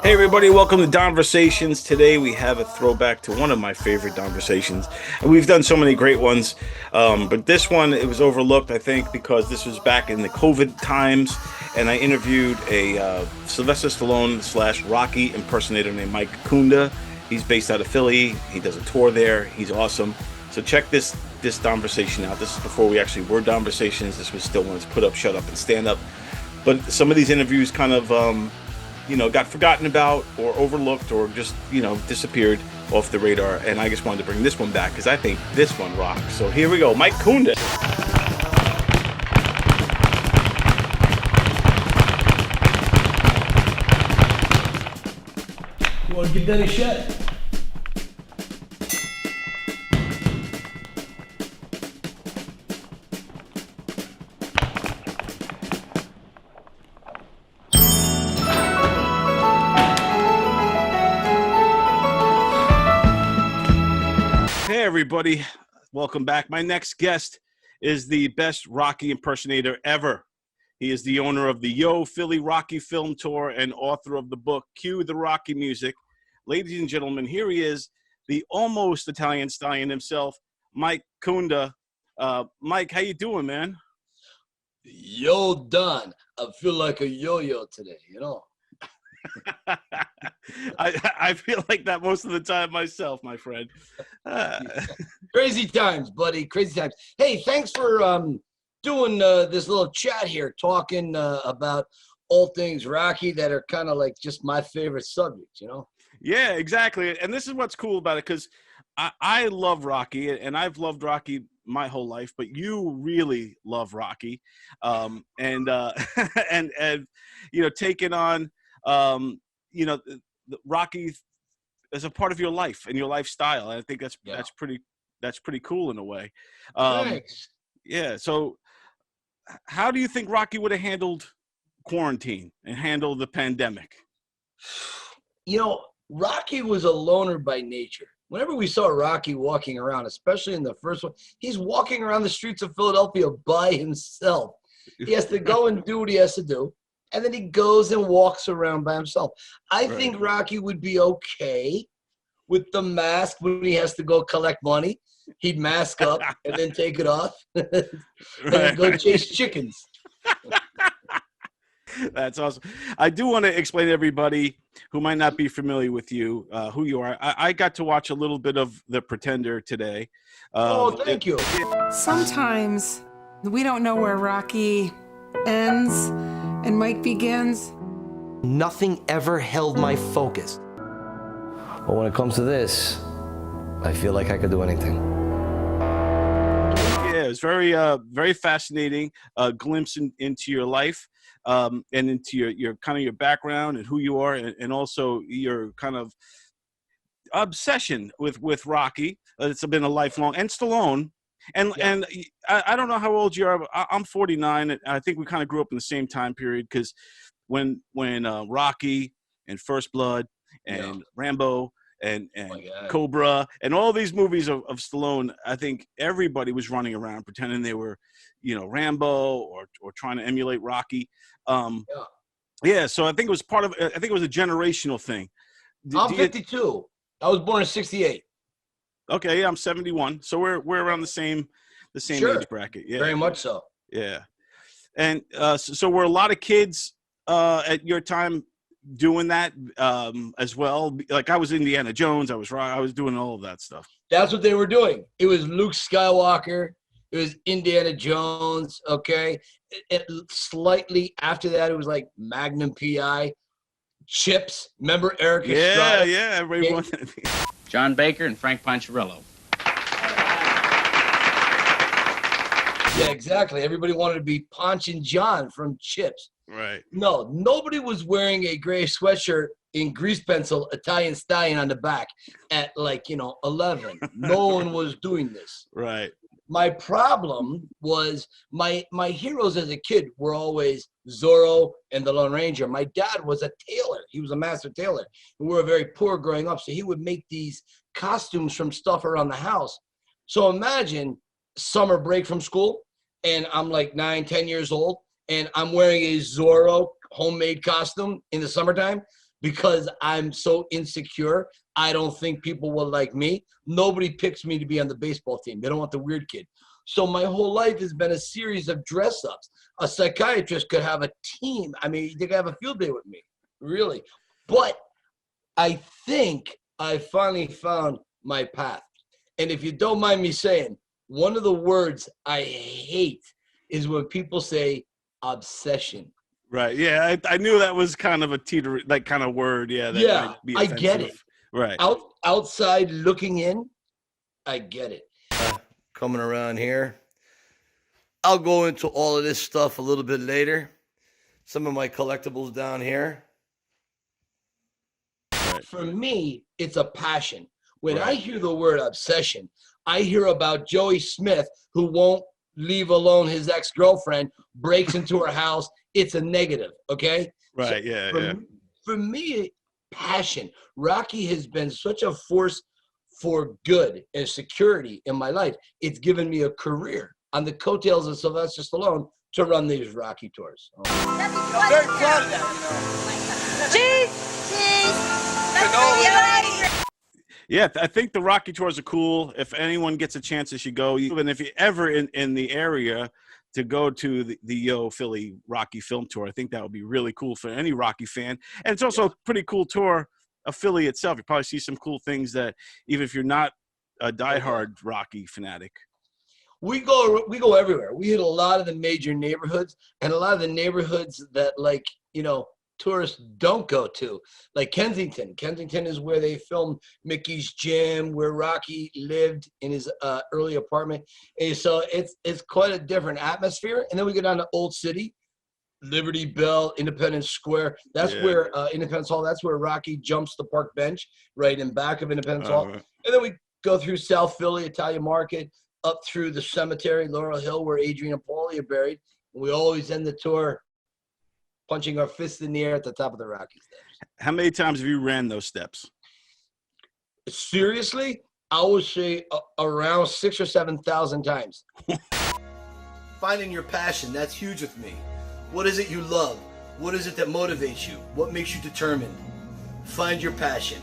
Hey everybody, welcome to DONversations. Today we have a throwback to one of my favorite DONversations. And we've done so many great ones, but this one, it was overlooked, I think, because this was back in the COVID times, and I interviewed a Sylvester Stallone slash Rocky impersonator named Mike Kunda. He's based out of Philly. He does a tour there. He's awesome. So check this DONversation out. This is before we actually were DONversations. This was still when it's put up, shut up, and stand up. But some of these interviews kind of got forgotten about or overlooked or just, disappeared off the radar. And I just wanted to bring this one back because I think this one rocks. So here we go. Mike Kunda. You want to give that a shot? Hey, everybody. Welcome back. My next guest is the best Rocky impersonator ever. He is the owner of the Yo Philly Rocky Film Tour and author of the book, Cue the Rocky Music. Ladies and gentlemen, here he is, the almost Italian stallion himself, Mike Kunda. Mike, how you doing, man? Yo, Don. I feel like a yo-yo today, I feel like that most of the time myself, my friend. Crazy times, buddy. Crazy times. Hey, thanks for doing this little chat here, talking about all things Rocky that are kind of like just my favorite subjects, Yeah, exactly. And this is what's cool about it, because I love Rocky, and I've loved Rocky my whole life, but you really love Rocky, and and taking on Rocky as a part of your life and your lifestyle. And I think that's pretty cool in a way. Thanks. Yeah. So how do you think Rocky would have handled quarantine and handled the pandemic? Rocky was a loner by nature. Whenever we saw Rocky walking around, especially in the first one, he's walking around the streets of Philadelphia by himself. He has to go and do what he has to do, and then he goes and walks around by himself. I think Rocky would be okay with the mask when he has to go collect money. He'd mask up and then take it off and then go chase chickens. That's awesome. I do want to explain to everybody who might not be familiar with you, who you are. I got to watch a little bit of The Pretender today. Thank you. Sometimes we don't know where Rocky ends and Mike begins. Nothing ever held my focus. But when it comes to this, I feel like I could do anything. Yeah, it's very, very fascinating glimpse into your life. And into your kind of your background and who you are, and also your kind of obsession with Rocky. It's been a lifelong, and Stallone. And I don't know how old you are, but I'm 49. And I think we kind of grew up in the same time period, because when Rocky and First Blood and Rambo and Cobra and all these movies of Stallone, I think everybody was running around pretending they were, Rambo or trying to emulate Rocky. So I think it was I think it was a generational thing. I'm 52. I was born in 68. Okay, yeah, I'm 71. So we're around the same age bracket. Yeah, very much so. Yeah, and so were a lot of kids at your time doing that as well? Like I was Indiana Jones. I was doing all of that stuff. That's what they were doing. It was Luke Skywalker. It was Indiana Jones. Okay. Slightly after that, it was like Magnum PI, Chips. Remember Eric Estrada? Yeah. Everybody wanted to be. John Baker and Frank Poncharillo. Yeah, exactly. Everybody wanted to be Ponch and John from Chips. Right. No, nobody was wearing a gray sweatshirt in grease pencil Italian stallion on the back at 11. No one was doing this. Right. My problem was my heroes as a kid were always Zorro and the Lone Ranger. My dad was a tailor. He was a master tailor. And we were very poor growing up, so he would make these costumes from stuff around the house. So imagine summer break from school, and I'm like 9, 10 years old, and I'm wearing a Zorro homemade costume in the summertime. because I'm so insecure. I don't think people will like me. Nobody picks me to be on the baseball team. They don't want the weird kid. So my whole life has been a series of dress-ups. A psychiatrist could have a team. I mean, they could have a field day with me, really. But I think I finally found my path. And if you don't mind me saying, one of the words I hate is when people say obsession. Right. Yeah, I knew that was kind of a like kind of word. Yeah. That Yeah, might be I get it. Right. Outside looking in, I get it. Coming around here. I'll go into all of this stuff a little bit later. Some of my collectibles down here. Right. For me, it's a passion. When I hear the word obsession, I hear about Joey Smith who won't leave alone his ex-girlfriend, breaks into her house. It's a negative, okay? Right, So for me, passion. Rocky has been such a force for good and security in my life. It's given me a career on the coattails of Sylvester Stallone to run these Rocky tours. I'm very proud of that. Cheese! Yeah, I think the Rocky tours are cool. If anyone gets a chance, they should go. And if you're ever in the area, to go to the Philly Rocky Film Tour. I think that would be really cool for any Rocky fan. And it's also a pretty cool tour of Philly itself. You probably see some cool things that even if you're not a diehard Rocky fanatic. We go everywhere. We hit a lot of the major neighborhoods and a lot of the neighborhoods that, like, you know, tourists don't go to, like Kensington. Kensington is where they filmed Mickey's Gym, where Rocky lived in his early apartment. And so it's quite a different atmosphere. And then we go down to Old City, Liberty Bell, Independence Square. That's where Independence Hall. That's where Rocky jumps the park bench, right in back of Independence Hall. Right. And then we go through South Philly, Italian Market, up through the cemetery, Laurel Hill, where Adrian and Paulie are buried. And we always end the tour punching our fists in the air at the top of the Rocky steps. How many times have you ran those steps? Seriously, I would say around 6,000 or 7,000 times. Finding your passion, that's huge with me. What is it you love? What is it that motivates you? What makes you determined? Find your passion.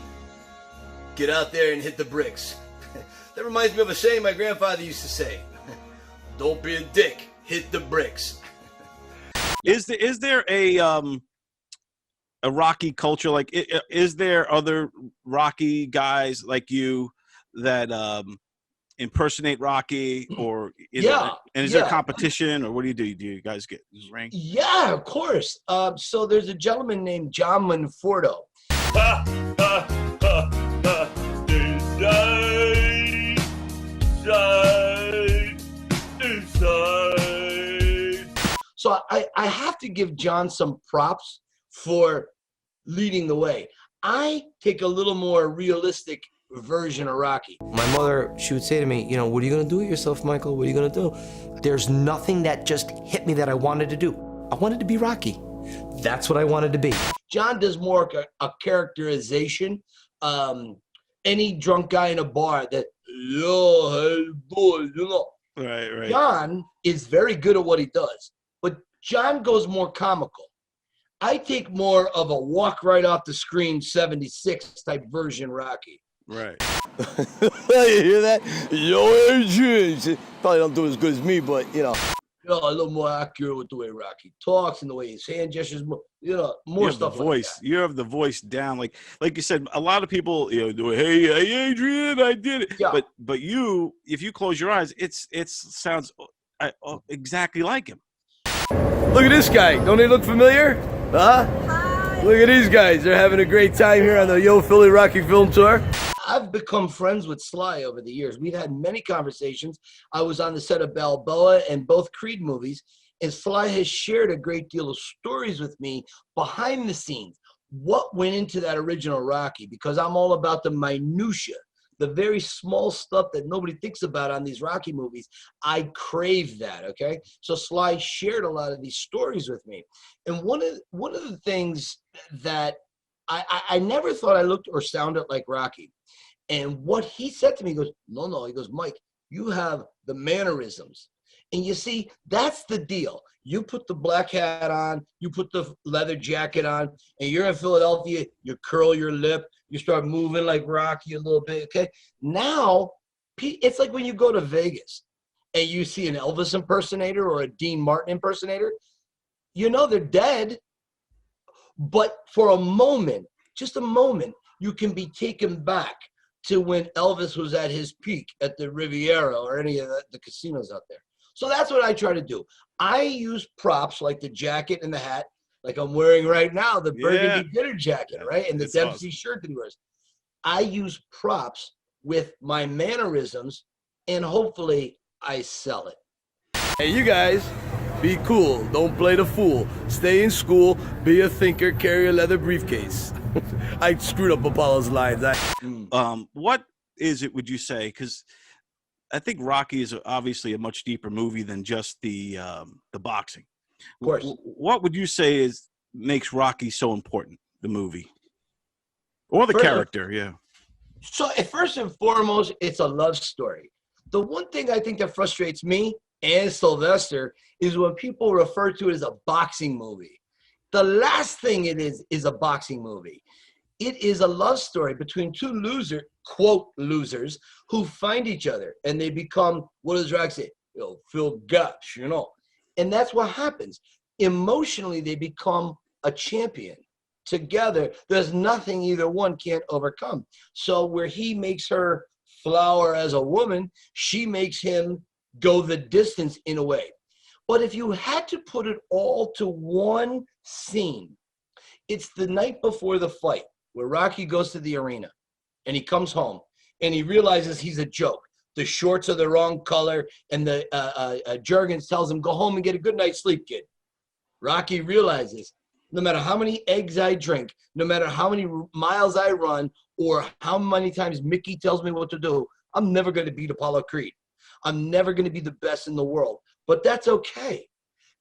Get out there and hit the bricks. That reminds me of a saying my grandfather used to say. Don't be a dick, hit the bricks. Is there a Rocky culture? Like, is there other Rocky guys like you that impersonate Rocky, or is there competition, or what do you do? Do you guys get ranked? Yeah, of course. So there's a gentleman named John Manforto. So I have to give John some props for leading the way. I take a little more realistic version of Rocky. My mother, she would say to me, you know, what are you going to do with yourself, Michael? What are you going to do? There's nothing that just hit me that I wanted to do. I wanted to be Rocky. That's what I wanted to be. John does more a characterization. Any drunk guy in a bar that, yo, hey, boy, you know. Right. John is very good at what he does, but John goes more comical. I take more of a walk right off the screen 76 type version Rocky. Right. You hear that? Yo, Adrian. Probably don't do as good as me, but, you know. You know, a little more accurate with the way Rocky talks and the way his hand gestures, you know, more stuff the voice. like that. You have the voice down. Like you said, a lot of people, you know, do, hey, Adrian, I did it. Yeah. But you, if you close your eyes, it sounds exactly like him. Look at this guy. Don't they look familiar? Huh? Hi. Look at these guys. They're having a great time here on the Yo Philly Rocky Film Tour. I've become friends with Sly over the years. We've had many conversations. I was on the set of Balboa and both Creed movies, and Sly has shared a great deal of stories with me behind the scenes. What went into that original Rocky? Because I'm all about the minutia, the very small stuff that nobody thinks about on these Rocky movies. I crave that, okay? So Sly shared a lot of these stories with me. And one of the things that I never thought I looked or sounded like Rocky. And what he said to me, he goes, no, he goes, Mike, you have the mannerisms. And you see, that's the deal. You put the black hat on, you put the leather jacket on, and you're in Philadelphia, you curl your lip, you start moving like Rocky a little bit, okay? Now, it's like when you go to Vegas and you see an Elvis impersonator or a Dean Martin impersonator, you know they're dead, but for a moment, just a moment, you can be taken back to when Elvis was at his peak at the Riviera or any of the casinos out there. So that's what I try to do. I use props like the jacket and the hat, like I'm wearing right now, the burgundy dinner jacket, right? And the Dempsey shirt that he wears. I use props with my mannerisms, and hopefully I sell it. Hey, you guys, be cool. Don't play the fool. Stay in school. Be a thinker. Carry a leather briefcase. I screwed up Apollo's lines. What is it, would you say? Because I think Rocky is obviously a much deeper movie than just the boxing. Of course. What would you say makes Rocky so important, the movie? Or the character, yeah. So first and foremost, it's a love story. The one thing I think that frustrates me and Sylvester is when people refer to it as a boxing movie. The last thing it is a boxing movie. It is a love story between two quote losers, who find each other and they become, what does Rocky say? Phil Guts, And that's what happens. Emotionally, they become a champion. Together, there's nothing either one can't overcome. So where he makes her flower as a woman, she makes him go the distance in a way. But if you had to put it all to one scene, it's the night before the fight where Rocky goes to the arena and he comes home and he realizes he's a joke. The shorts are the wrong color and the Jurgens tells him, go home and get a good night's sleep, kid. Rocky realizes, no matter how many eggs I drink, no matter how many miles I run, or how many times Mickey tells me what to do, I'm never going to beat Apollo Creed. I'm never going to be the best in the world. But that's okay.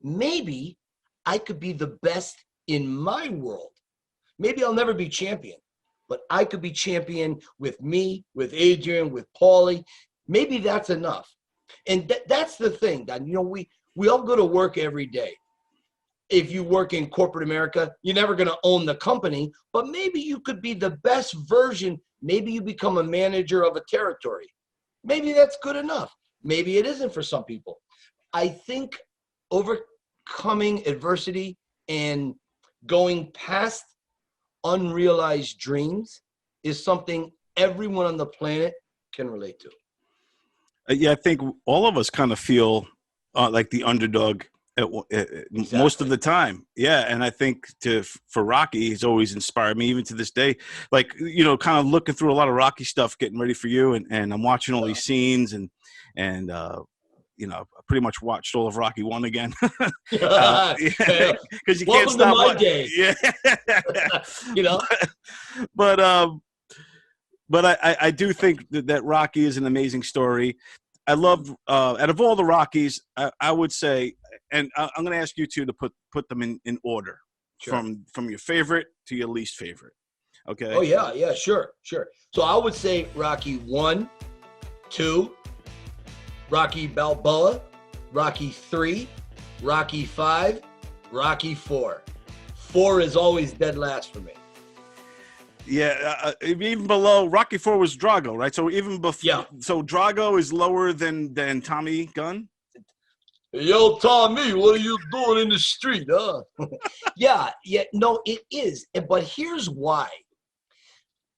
Maybe I could be the best in my world. Maybe I'll never be champion, but I could be champion with me, with Adrian, with Paulie. Maybe that's enough. And that's the thing, Don. We all go to work every day. If you work in corporate America, you're never going to own the company, but maybe you could be the best version. Maybe you become a manager of a territory. Maybe that's good enough. Maybe it isn't for some people. I think overcoming adversity and going past unrealized dreams is something everyone on the planet can relate to. Yeah, I think all of us kind of feel like the underdog most of the time. Yeah. And I think for Rocky, he's always inspired me even to this day, like, kind of looking through a lot of Rocky stuff, getting ready for you. And I'm watching all these scenes and I pretty much watched all of Rocky 1 again. Because you can't stop. Welcome to my day. Yeah. But I do think that Rocky is an amazing story. I love, out of all the Rockies, I would say, and I'm going to ask you two to put them in order, from your favorite to your least favorite. Okay. Oh yeah, sure. So I would say Rocky 1, 2, Rocky Balboa, Rocky 3, Rocky 5, Rocky 4. 4 is always dead last for me. Yeah, even below Rocky 4 was Drago, right? So even before, so Drago is lower than Tommy Gunn. Yo, Tommy, what are you doing in the street, huh? No, it is. But here's why.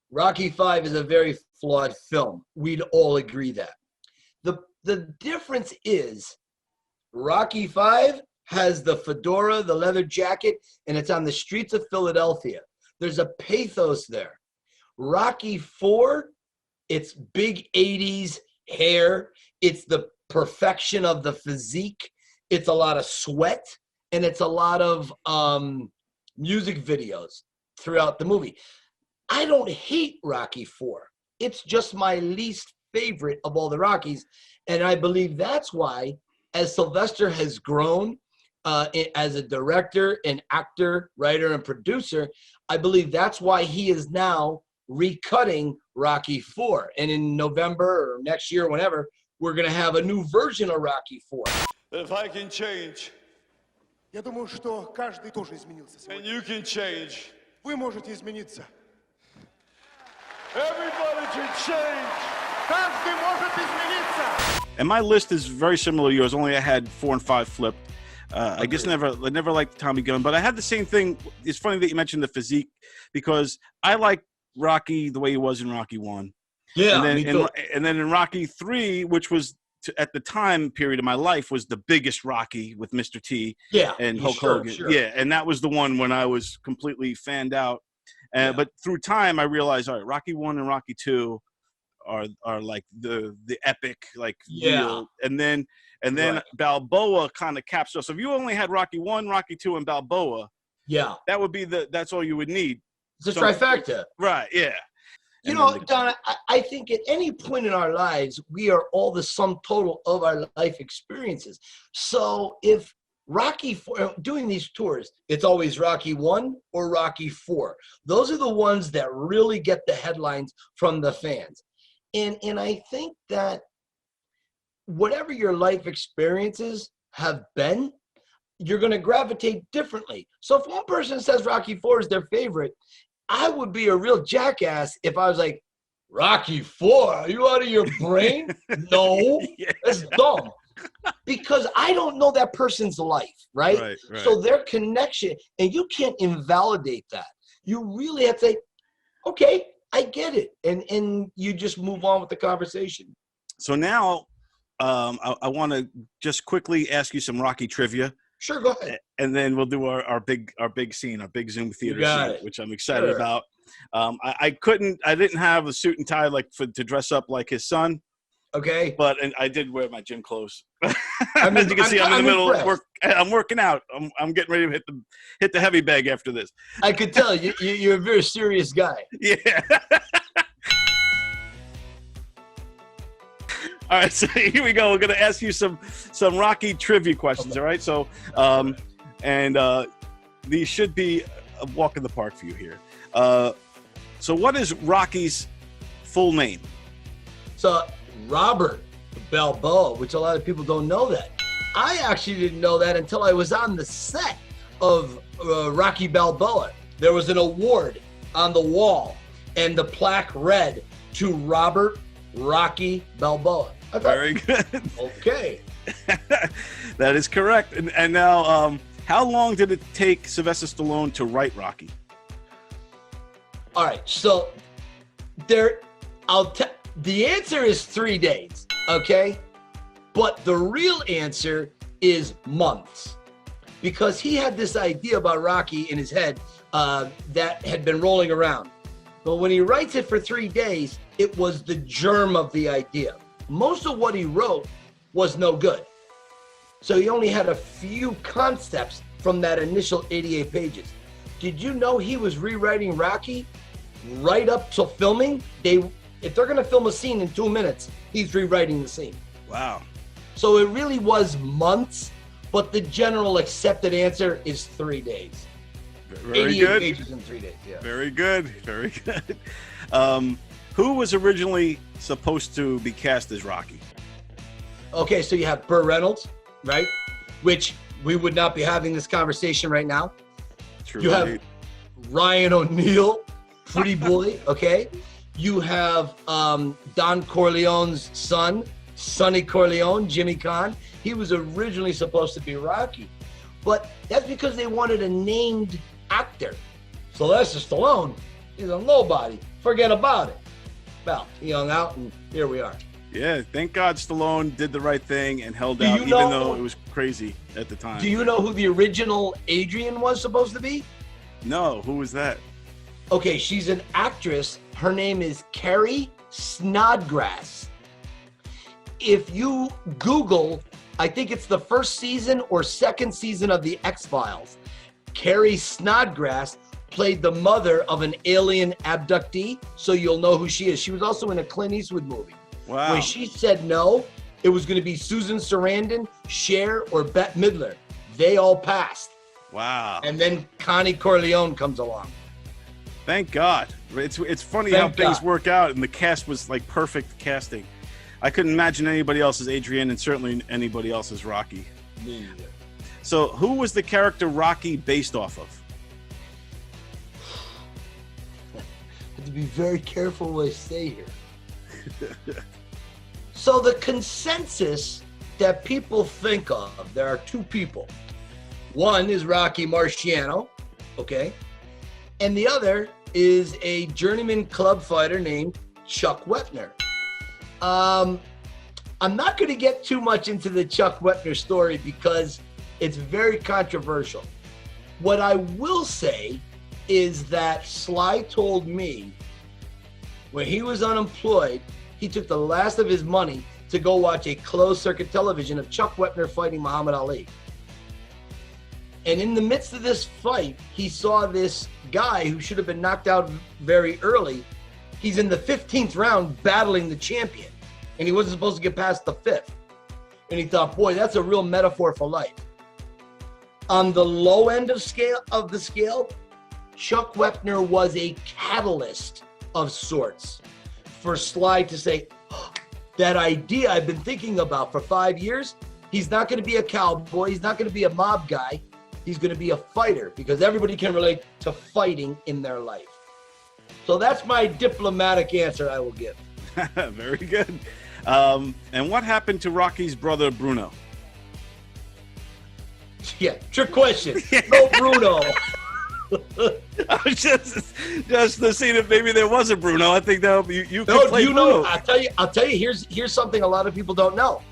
Rocky 5 is a very flawed film. We'd all agree that. The difference is Rocky 5 has the fedora, the leather jacket, and it's on the streets of Philadelphia. There's a pathos there. Rocky 4, it's big 80s hair. It's the perfection of the physique. It's a lot of sweat, and it's a lot of music videos throughout the movie. I don't hate Rocky 4. It's just my least favorite of all the Rockies, and I believe that's why, as Sylvester has grown as a director and actor, writer, and producer, I believe that's why he is now recutting Rocky 4. And in November or next year, whenever, we're going to have a new version of Rocky 4. If I can change, Я думаю, что каждый тоже изменился and сегодня. you can change, Вы можете измениться. everybody can change. Каждый может измениться. And my list is very similar to yours. Only I had 4 and 5 flipped. I guess I never liked Tommy Gunn, but I had the same thing. It's funny that you mentioned the physique because I like Rocky the way he was in Rocky 1. Yeah, and then, me too. And then in Rocky 3, which was at the time period of my life was the biggest Rocky with Mr. T and Hulk Hogan. Sure. Yeah, and that was the one when I was completely fanned out. But through time, I realized, all right, Rocky 1 and Rocky 2 are like the epic, like real. And then Balboa kind of caps off. So if you only had Rocky 1, Rocky 2, and Balboa, that would be that's all you would need. It's a trifecta. Right, yeah. You know, Don, I think at any point in our lives, we are all the sum total of our life experiences. So if Rocky 4, doing these tours, it's always Rocky 1 or Rocky 4. Those are the ones that really get the headlines from the fans. And I think that whatever your life experiences have been, you're going to gravitate differently. So if one person says Rocky 4 is their favorite, I would be a real jackass if I was like, Rocky 4, are you out of your brain? No, that's dumb. Because I don't know that person's life, right? So their connection, and you can't invalidate that. You really have to say, okay, I get it. And you just move on with the conversation. So now I want to just quickly ask you some Rocky trivia. Sure, go ahead. And then we'll do our big scene, our big Zoom theater scene, which I'm excited about. I didn't have a suit and tie to dress up like his son. Okay. But I did wear my gym clothes. As you can see, I'm in the middle of work. I'm working out. I'm getting ready to hit the heavy bag after this. I could tell you're a very serious guy. Yeah. All right, so here we go. We're going to ask you some Rocky trivia questions, all right? So, these should be a walk in the park for you here. So what is Rocky's full name? So, Robert Balboa, which a lot of people don't know that. I actually didn't know that until I was on the set of Rocky Balboa. There was an award on the wall, and the plaque read, to Robert Rocky Balboa. Very good. Okay. That is correct. And now, how long did it take Sylvester Stallone to write Rocky? All right. So the answer is 3 days. Okay. But the real answer is months, because he had this idea about Rocky in his head that had been rolling around. But when he writes it for 3 days, it was the germ of the idea. Most of what he wrote was no good. So he only had a few concepts from that initial 88 pages. Did you know he was rewriting Rocky right up to filming? If they're going to film a scene in 2 minutes, he's rewriting the scene. Wow. So it really was months, but the general accepted answer is 3 days. Very 88 good. pages in 3 days. Yeah. Very good. Very good. Who was originally supposed to be cast as Rocky? Okay, so you have Burt Reynolds, right? Which we would not be having this conversation right now. True. You have Ryan O'Neal, Pretty Boy, okay? You have Don Corleone's son, Sonny Corleone, Jimmy Kahn. He was originally supposed to be Rocky. But that's because they wanted a named actor. Sylvester Stallone, he's a nobody. Forget about it. Well, he hung out, and here we are. Yeah, thank God Stallone did the right thing and held out, even though it was crazy at the time. Do you know who the original Adrian was supposed to be? No, who was that? Okay, she's an actress. Her name is Carrie Snodgrass. If you Google, I think it's the first season or second season of The X-Files, Carrie Snodgrass played the mother of an alien abductee, so you'll know who she is. She was also in a Clint Eastwood movie. Wow. When she said no, it was going to be Susan Sarandon, Cher, or Bette Midler. They all passed. Wow. And then Connie Corleone comes along. Thank God. It's funny how things work out, and the cast was like perfect casting. I couldn't imagine anybody else as Adrian, and certainly anybody else as Rocky. Me either. So who was the character Rocky based off of? Have to be very careful what I say here. So the consensus that people think of, there are two people. One is Rocky Marciano, okay? And the other is a journeyman club fighter named Chuck Wepner. I'm not going to get too much into the Chuck Wepner story because it's very controversial. What I will say is that Sly told me when he was unemployed, he took the last of his money to go watch a closed circuit television of Chuck Wepner fighting Muhammad Ali. And in the midst of this fight, he saw this guy who should have been knocked out very early. He's in the 15th round battling the champion, and he wasn't supposed to get past the 5th. And he thought, boy, that's a real metaphor for life. On the low end of the scale, Chuck Wepner was a catalyst of sorts for Sly to say, oh, that idea I've been thinking about for 5 years, he's not going to be a cowboy, he's not going to be a mob guy, he's going to be a fighter, because everybody can relate to fighting in their life. So that's my diplomatic answer I will give. Very good. And what happened to Rocky's brother, Bruno? Yeah, trick question. No Bruno. I was just to see if maybe there was a Bruno. I think that you could play Bruno. I'll tell you. Here's something a lot of people don't know.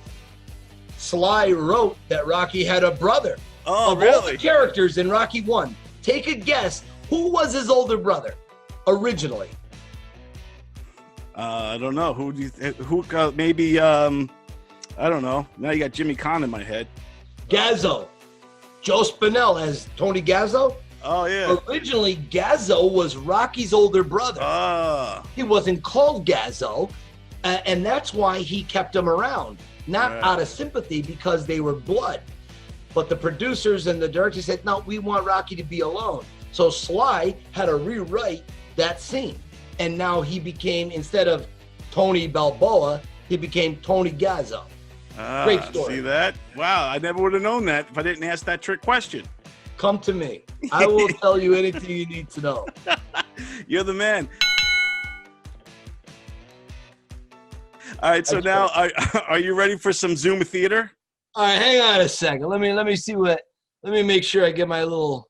Sly wrote that Rocky had a brother. Oh, of really? all the characters in Rocky 1, take a guess. Who was his older brother originally? I don't know. Who do you? Maybe I don't know. Now you got Jimmy Kahn in my head. Gazzo. Joe Spinell as Tony Gazzo. Oh, yeah. Originally, Gazzo was Rocky's older brother. He wasn't called Gazzo, and that's why he kept him around. Not out of sympathy, because they were blood. But the producers and the director said, no, we want Rocky to be alone. So Sly had to rewrite that scene. And now he became, instead of Tony Balboa, he became Tony Gazzo. Great story. See that? Wow, I never would have known that if I didn't ask that trick question. Come to me. I will tell you anything you need to know. You're the man. All right, so now are you ready for some Zoom theater? All right, hang on a second. Let me see let me make sure I get my little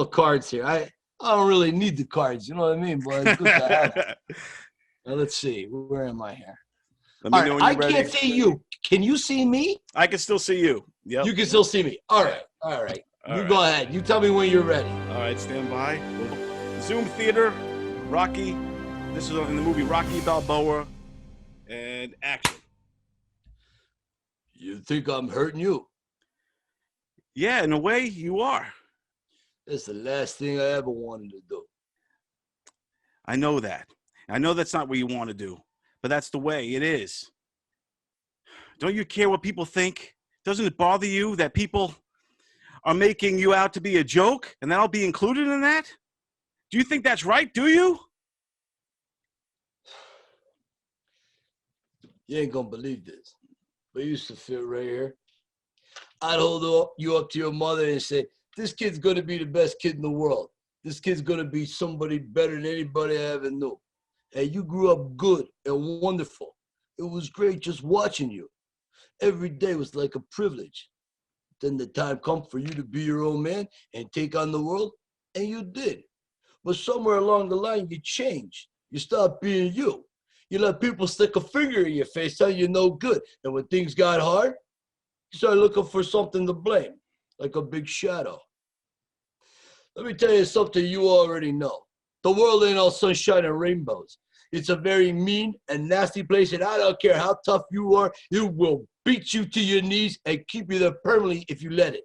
cards here. I don't really need the cards, you know what I mean? But it's good to have it. Now let's see. Where am I here? Let me know when you're ready. I can't see you. Can you see me? I can still see you. Yep. You can still see me. All right. Go ahead. You tell me when you're ready. All right, stand by. Zoom theater, Rocky. This is in the movie Rocky Balboa, and action. You think I'm hurting you? Yeah, in a way, you are. That's the last thing I ever wanted to do. I know that. I know that's not what you want to do, but that's the way it is. Don't you care what people think? Doesn't it bother you that people are making you out to be a joke, and that I'll be included in that? Do you think that's right? Do you? You ain't gonna believe this, but you used to fit right here. I'd hold you up to your mother and say, this kid's gonna be the best kid in the world. This kid's gonna be somebody better than anybody I ever knew. And you grew up good and wonderful. It was great just watching you. Every day was like a privilege. Then the time come for you to be your own man and take on the world, and you did. But somewhere along the line, you changed. You stopped being you. You let people stick a finger in your face, tell you no good. And when things got hard, you started looking for something to blame, like a big shadow. Let me tell you something you already know. The world ain't all sunshine and rainbows. It's a very mean and nasty place, and I don't care how tough you are, it will beat you to your knees and keep you there permanently if you let it.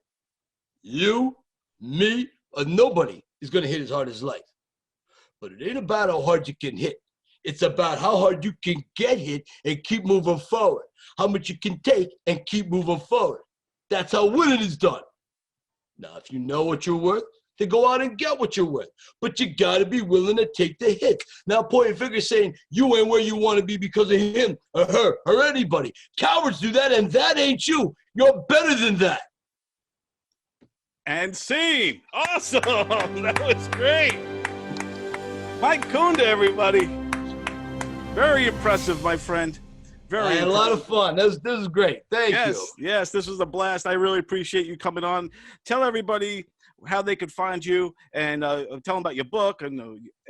You, me, or nobody is going to hit as hard as life. But it ain't about how hard you can hit. It's about how hard you can get hit and keep moving forward. How much you can take and keep moving forward. That's how winning is done. Now, if you know what you're worth, then go out and get what you're worth. But you got to be willing to take the hits. Now, pointing fingers saying you ain't where you want to be because of him or her or anybody. Cowards do that, and that ain't you. You're better than that. And scene. Awesome. That was great. Mike Kunda, everybody. Very impressive, my friend. I had a lot of fun. This is great. Thank you. Yes, this was a blast. I really appreciate you coming on. Tell everybody how they could find you, and tell them about your book and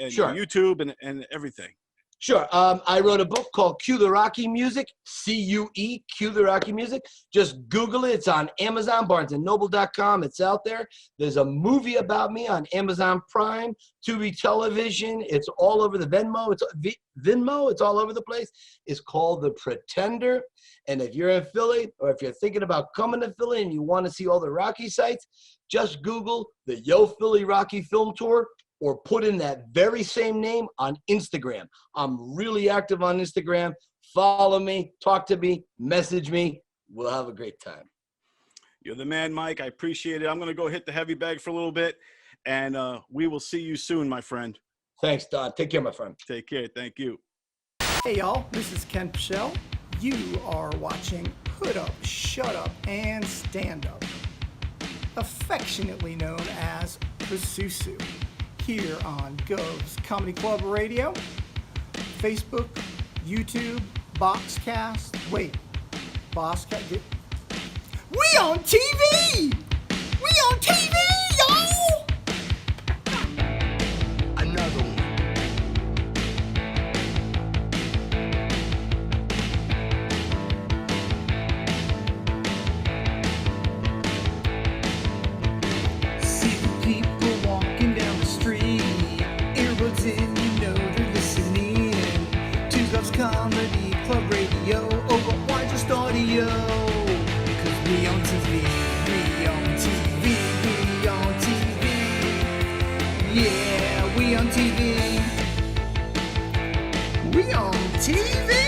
Sure. your YouTube and everything. Sure. I wrote a book called Cue the Rocky Music, C-U-E, Cue the Rocky Music. Just Google it. It's on Amazon, BarnesandNoble.com. It's out there. There's a movie about me on Amazon Prime, Tubi Television. It's all over the Venmo. It's all over the place. It's called The Pretender. And if you're in Philly, or if you're thinking about coming to Philly and you want to see all the Rocky sites, just Google the Yo Philly Rocky Film Tour, or put in that very same name on Instagram. I'm really active on Instagram. Follow me, talk to me, message me. We'll have a great time. You're the man, Mike. I appreciate it. I'm going to go hit the heavy bag for a little bit, and we will see you soon, my friend. Thanks, Don. Take care, my friend. Take care. Thank you. Hey, y'all. This is Ken Pichelle. You are watching Hood Up, Shut Up, and Stand Up, affectionately known as Pasusu, here on Gov's Comedy Club Radio, Facebook, YouTube, Boxcast. Wait, Boxcast? We on TV! We on TV, y'all! Another one. See the people walking down the street, earbuds in, you know they're listening to Gov's Comedy Club Radio. Oh, but why just audio? Cause we on TV, we on TV, we on TV. Yeah, we on TV. We on TV.